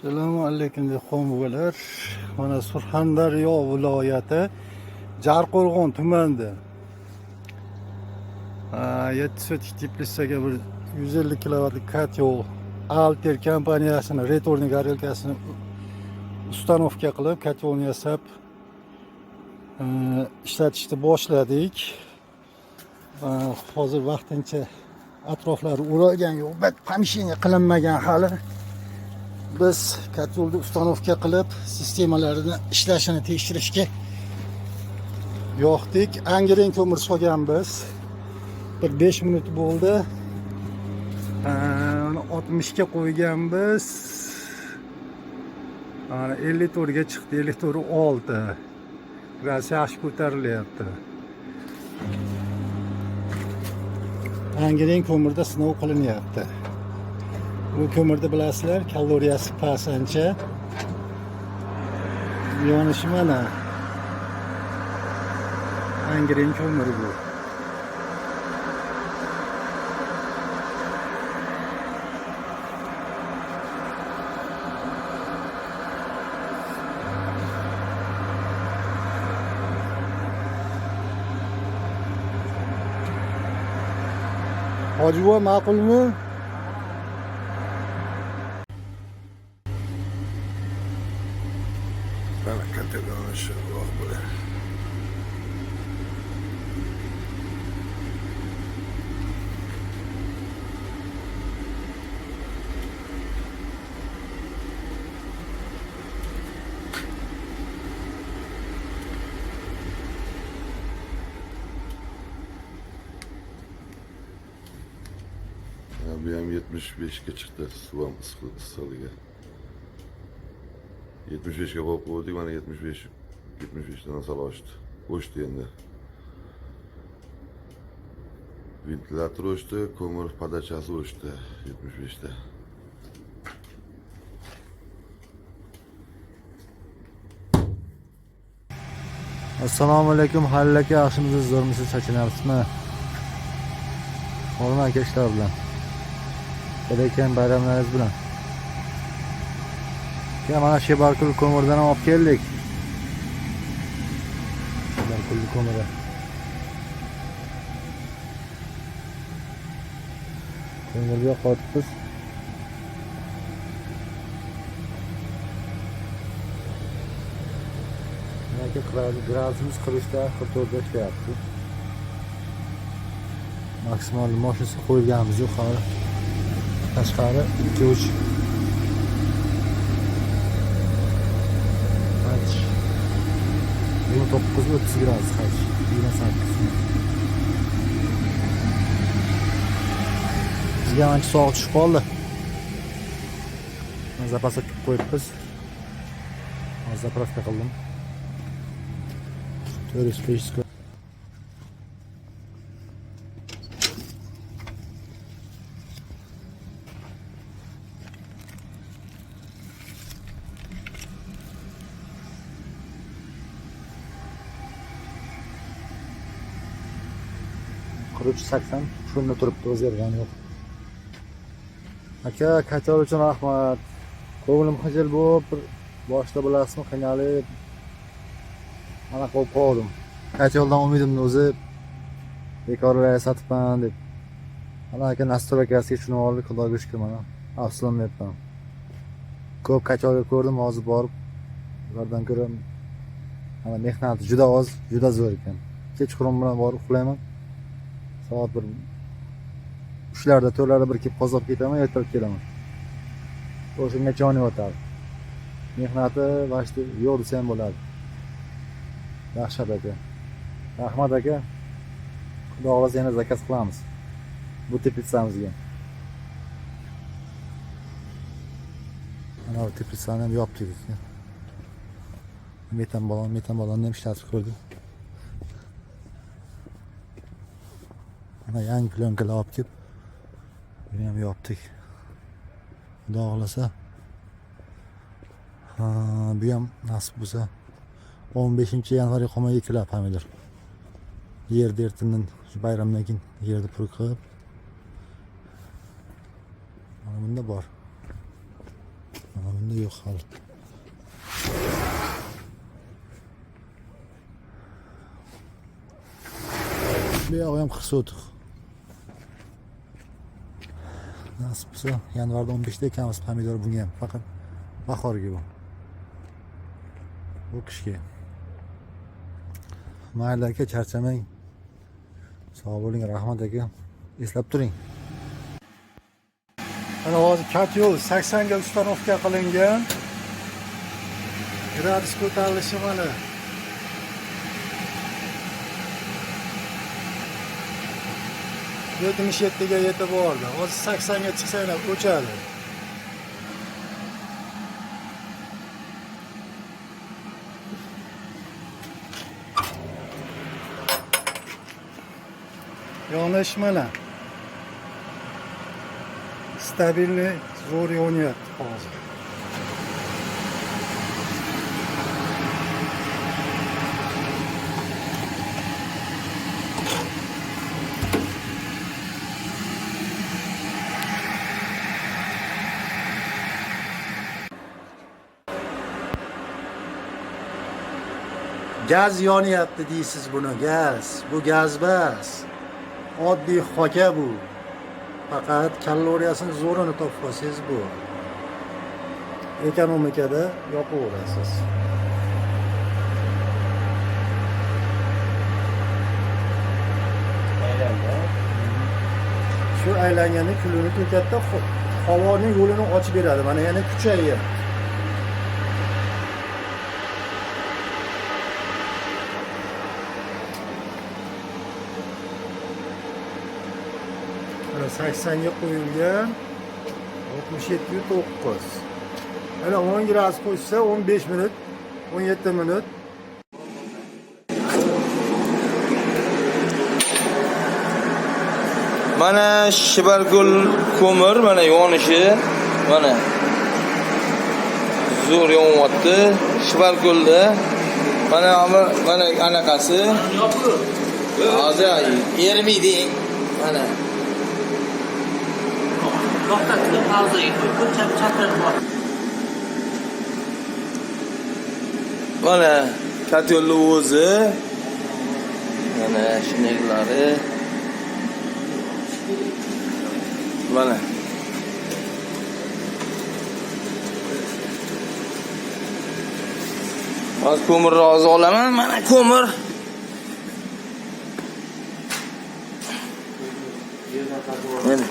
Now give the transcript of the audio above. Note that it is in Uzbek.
Assalomu alaykum dehqon buvalar. Mana Surxondaryo viloyati Jarqo'rg'on tumanida 7 sotik teplitsaga bir 150 kilovatlik katyol Alter kompaniyasining retorni горелкасini ustanovka qilib, katyolni yasab ishlatishni boshladik. Hozir vaqtincha atroflari o'ralgan yo'q, помещение qilinmagan hali. Biz katyolni ustanovka qilib, sistemalarini ishlashini tekshirishga yo'qdik. Angren ko'mir solganmiz. Bir 5 minut bo'ldi. 60 ga qo'yganmiz. 54 ga chiqdi, 54.6. Gaz yaxshi ko'tarilyapti. Angren ko'mirda sinov qilinyapti. Bu ko'mirda bilasizlar, kaloriyasi past ancha. Yonishi mana. Angren ko'miri bu. Hojibuva ma'qulmi? Mana kategoriya shuroq bo'ladi. Bu ham 75 ga chiqdi, suv ham issiqligiga. 75 ga qo'yib qo'ydik, mana 75 dan sal oshdi. O'chdi endi. Ventilyator o'chdi, ko'mir podachasi o'chdi 75 da. Assalomu alaykum, Halil aka, yaxshimisiz, zo'rmisiz, chachinyapsizmi? Hurmat aka, ishlar bilan. Kelayotgan bayramlaringiz bilan. Mana Shebarkul ko'mirdan ham olib keldik. Shebarkul ko'miri. Ko'mirga qotibmiz. Gradusimiz 40 da 44 ga chiqyapti. Maksimal mashinasi qo'yganmiz yo'q hali. Tashqari 2-3 29-30 gradus haj. 28. Bizga ancha sovuq tushib qoldi. Zapasga qo'yibmiz. Zapravka qildim. 405 80 shunda turibdi, o'zgargani yo'q. Aka, katyol uchun rahmat. Ko'nglim xijil bo'lib, boshda bilasizmi, qiynalib mana qo'yib qoldim. Katyoldan umidimni o'zi bekorlarga sotibman deb. Mana aka nastroykasiga shuni oldik, xudoga shukr mana. Afsuslanmayapman. Ko'p katyolga ko'rdim, hozir borib ulardan ko'ra mana mehnati juda oz, juda zo'r ekan. Kechqurun bilan borib uxlayman. Soat 3larda, 4larda bir kelib qozib ketaman, ertalab kelaman. O'shanga jonim o'tadi. Mehnati vaqti yo'q desa ham bo'ladi. Yaxshi aka. Rahmat aka. Xudo xolasa yana zakaz qilamiz. Bu teplitsamizga. Mana bu teplitsani ham yopdik. Metan balonni ham ishlatib ko'rdik. Mana yangi plyonkalar olib kelib, buni ham yopdik. Xudo xolasa. Bu ham nasib bo'lsa 15-yanvarga qolmay ekiladi pomidor. Yerda ertadan shu bayramdan keyin yerda pul qilib Mana bunda bor. Bunda yo'q hali. Bu yoq ham qirsotiq. Nasib bo'lsa, yanvarda 15da ekamiz pomidor bunga ham, faqat bahorga bu. Bu qishga. Mayli aka, charchamang. Sog' bo'ling, rahmat aka. Eslab turing. Mana hozir kat yo'l 80 ga ustanovka qilingan. Gradus ko'tarilishi mana. Yetmish yettiga yetib bordi. Hozir 80 ga chiqsanglar o'chadi. Yonish mana. Stabilni zo'r yonyapti hozir. Gaz yonyapti deysiz buni, gaz. Bu gaz emas. Oddiy hoka bu. Faqat kaloriyasini zo'rini topib olsangiz bu. Ekonomikada yopaverasiz. Shu aylangani kulini to'katda havoning yo'lini ochib beradi. Mana yana kuchayyapti. Mana 80 ga qo'yilgan 67.9. Mana 10 gradus qo'ysa 15 minut, 17 minut. Mana Shibargul ko'mir mana yonishi, mana zo'r yonyapti. Shibargulda mana anaqasi hozir ermaydi. Mana mana katyolni o'zi, mana shunaqalari, mana hozir ko'mirni hozir olaman. Mana ko'mir. Mana